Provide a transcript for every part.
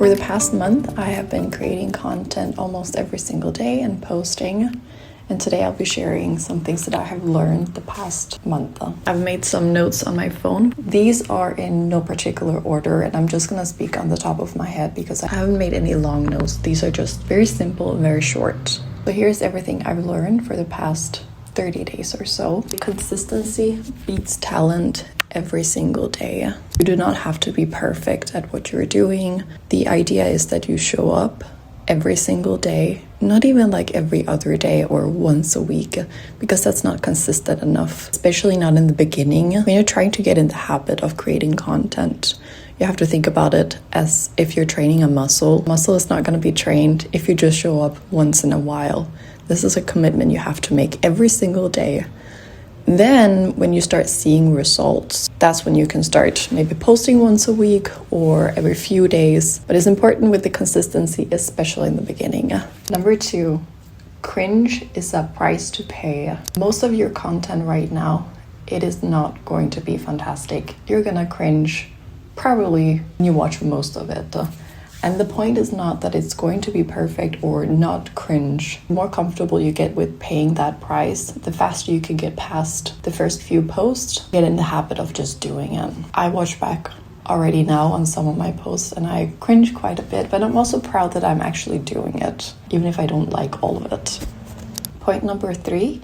For the past month, I have been creating content almost every single day and posting. And today I'll be sharing some things that I have learned the past month. I've made some notes on my phone. These are in no particular order, and I'm just gonna speak on the top of my head because I haven't made any long notes. These are just very simple and very short. So here's everything I've learned for the past 30 days or so. Consistency beats talent every single day. You do not have to be perfect at what you're doing. The idea is that you show up every single day, not even like every other day or once a week, because that's not consistent enough, especially not in the beginning. When you're trying to get in the habit of creating content, you have to think about it as if you're training a muscle. Muscle is not going to be trained if you just show up once in a while. This is a commitment you have to make every single day. Then when you start seeing results, that's when you can start maybe posting once a week or every few days. But it's important with the consistency, especially in the beginning. Number 2, cringe is a price to pay. Most of your content right now, it is not going to be fantastic. You're gonna cringe probably when you watch most of it. And the point is not that it's going to be perfect or not cringe. The more comfortable you get with paying that price, the faster you can get past the first few posts, get in the habit of just doing it. I watch back already now on some of my posts and I cringe quite a bit, but I'm also proud that I'm actually doing it, even if I don't like all of it. Point number 3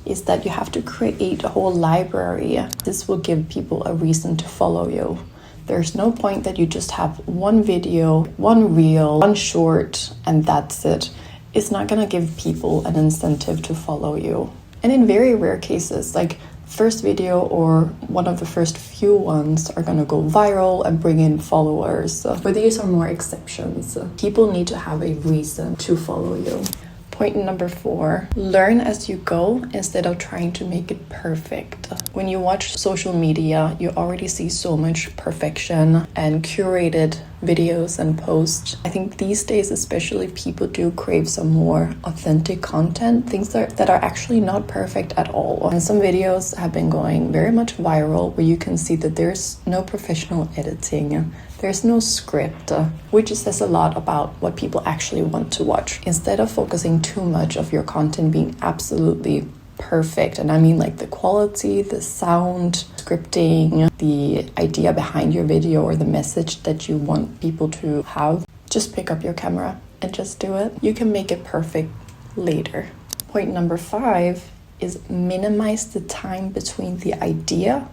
is that you have to create a whole library. This will give people a reason to follow you. There's no point that you just have one video, one reel, one short, and that's it. It's not gonna give people an incentive to follow you. And in very rare cases, like first video or one of the first few ones are gonna go viral and bring in followers. But these are more exceptions. People need to have a reason to follow you. Point number 4, learn as you go instead of trying to make it perfect. When you watch social media, you already see so much perfection and curated videos and posts. I think these days especially people do crave some more authentic content, things that are actually not perfect at all. And some videos have been going very much viral where you can see that there's no professional editing. There's no script, which says a lot about what people actually want to watch. Instead of focusing too much of your content being absolutely perfect, and I mean like the quality, the sound, scripting, the idea behind your video or the message that you want people to have, just pick up your camera and just do it. You can make it perfect later. Point number 5 is minimize the time between the idea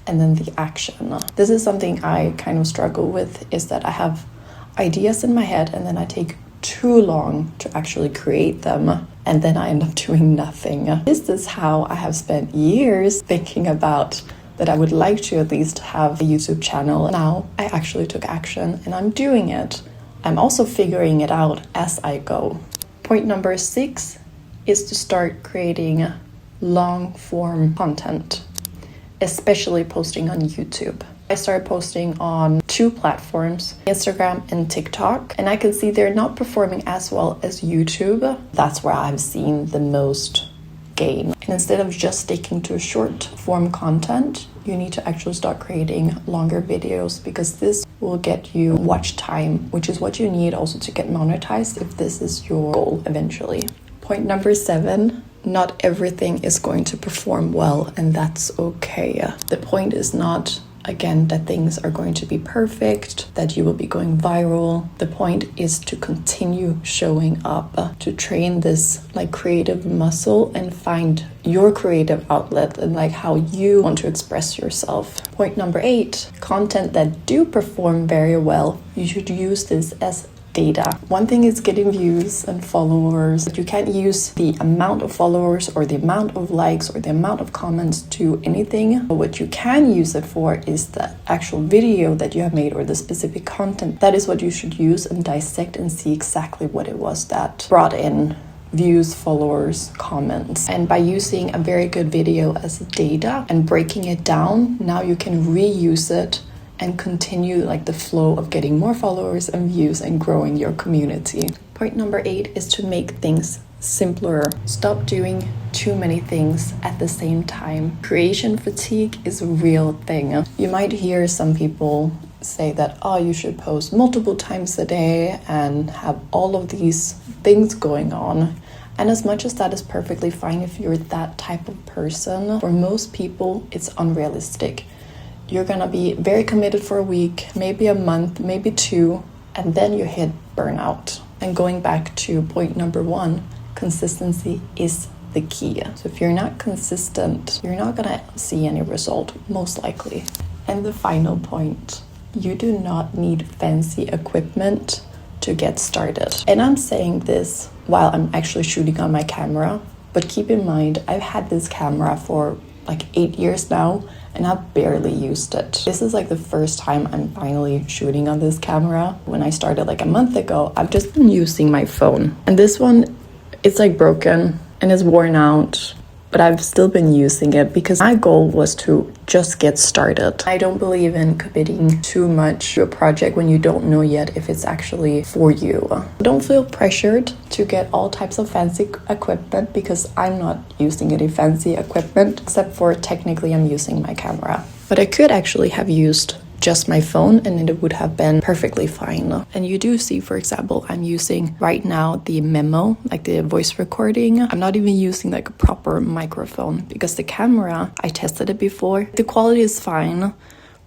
and then the action. This is something I kind of struggle with, is that I have ideas in my head and then I take too long to actually create them and then I end up doing nothing. This is how I have spent years thinking about that I would like to at least have a YouTube channel. Now I actually took action and I'm doing it. I'm also figuring it out as I go. Point number 6 is to start creating long form content, especially posting on YouTube. I started posting on 2 platforms, Instagram and TikTok, and I can see they're not performing as well as YouTube. That's where I've seen the most gain. And instead of just sticking to short form content, you need to actually start creating longer videos because this will get you watch time, which is what you need also to get monetized if this is your goal eventually. Point number 7, not everything is going to perform well, and that's okay. The point is not, again, that things are going to be perfect, that you will be going viral. The point is to continue showing up, to train this like creative muscle and find your creative outlet and like how you want to express yourself. Point number 8, content that do perform very well, you should use this as data. One thing is getting views and followers, but you can't use the amount of followers or the amount of likes or the amount of comments to anything. But what you can use it for is the actual video that you have made or the specific content. That is what you should use and dissect and see exactly what it was that brought in views, followers, comments. And by using a very good video as data and breaking it down, now you can reuse it and continue like the flow of getting more followers and views and growing your community. Point number 8 is to make things simpler. Stop doing too many things at the same time. Creation fatigue is a real thing. You might hear some people say that, oh, you should post multiple times a day and have all of these things going on. And as much as that is perfectly fine if you're that type of person, for most people, it's unrealistic. You're gonna be very committed for a week, maybe a month, maybe 2, and then you hit burnout. And going back to point number 1, consistency is the key. So if you're not consistent, you're not gonna see any result, most likely. And the final point, you do not need fancy equipment to get started. And I'm saying this while I'm actually shooting on my camera, but keep in mind, I've had this camera for like 8 years now, and I've barely used it. This is like the first time I'm finally shooting on this camera. When I started like a month ago, I've just been using my phone. And this one, it's like broken and it's worn out, but I've still been using it because my goal was to just get started. I don't believe in committing too much to a project when you don't know yet if it's actually for you. Don't feel pressured to get all types of fancy equipment because I'm not using any fancy equipment, except for technically I'm using my camera. But I could actually have used just my phone and it would have been perfectly fine. And you do see, for example, I'm using right now the memo, like the voice recording. I'm not even using like a proper microphone because the camera, I tested it before. The quality is fine,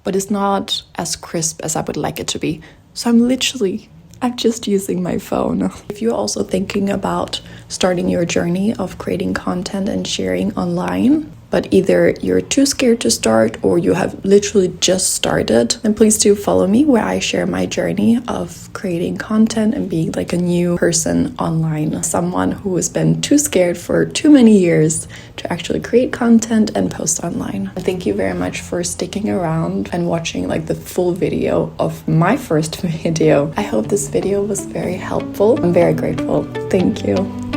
but it's not as crisp as I would like it to be. So I'm just using my phone. If you're also thinking about starting your journey of creating content and sharing online, but either you're too scared to start or you have literally just started, then please do follow me where I share my journey of creating content and being like a new person online. Someone who has been too scared for too many years to actually create content and post online. Thank you very much for sticking around and watching like the full video of my first video. I hope this video was very helpful. I'm very grateful. Thank you.